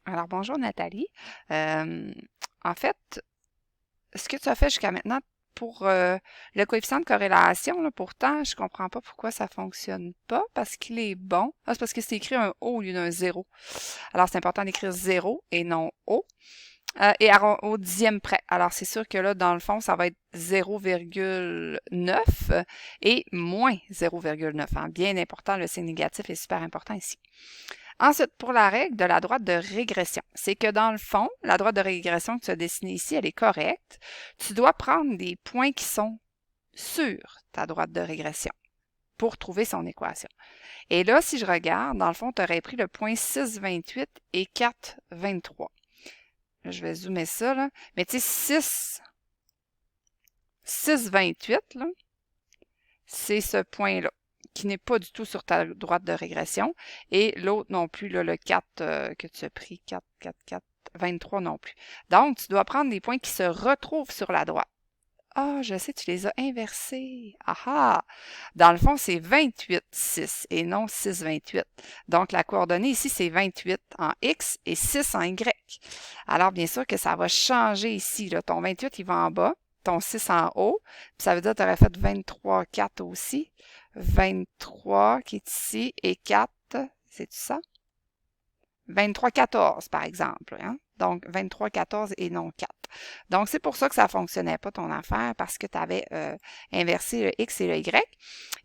Alors, bonjour Nathalie. Euh, En fait, ce que tu as fait jusqu'à maintenant pour le coefficient de corrélation, là, pourtant, je comprends pas pourquoi ça fonctionne pas, parce qu'il est bon. Ah, c'est parce que c'est écrit un O au lieu d'un zéro. Alors, c'est important d'écrire zéro et non O. Au dixième près. Alors, c'est sûr que là, dans le fond, ça va être 0,9 et moins 0,9. Hein. Bien important, le signe négatif est super important ici. Ensuite, pour la règle de la droite de régression, c'est que dans le fond, la droite de régression que tu as dessinée ici, elle est correcte. Tu dois prendre des points qui sont sur ta droite de régression pour trouver son équation. Et là, si je regarde, dans le fond, tu aurais pris le point 6,28 et 4,23. Là, je vais zoomer ça, là. Mais tu sais, 6,28, là, c'est ce point-là, qui n'est pas du tout sur ta droite de régression. Et l'autre non plus, là, le 4 que tu as pris, 4, 4, 4, 23 non plus. Donc, tu dois prendre des points qui se retrouvent sur la droite. Ah, je sais, tu les as inversés. Ah ah! Dans le fond, c'est 28, 6 et non 6, 28. Donc, la coordonnée ici, c'est 28 en X et 6 en Y. Alors, bien sûr que ça va changer ici. Là. Ton 28, il va en bas, ton 6 en haut. Puis ça veut dire que tu aurais fait 23, 4 aussi. 23 qui est ici et 4, c'est-tu ça? 23, 14, par exemple. Hein? Donc, 23, 14 et non 4. Donc, c'est pour ça que ça ne fonctionnait pas ton affaire, parce que tu avais inversé le X et le Y.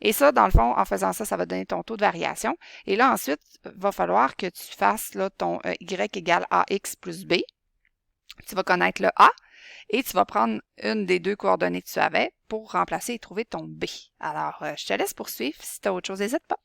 Et ça, dans le fond, en faisant ça, ça va donner ton taux de variation. Et là, ensuite, il va falloir que tu fasses là, ton Y égale AX plus B. Tu vas connaître le A et tu vas prendre une des deux coordonnées que tu avais pour remplacer et trouver ton B. Alors, je te laisse poursuivre. Si tu as autre chose, n'hésite pas.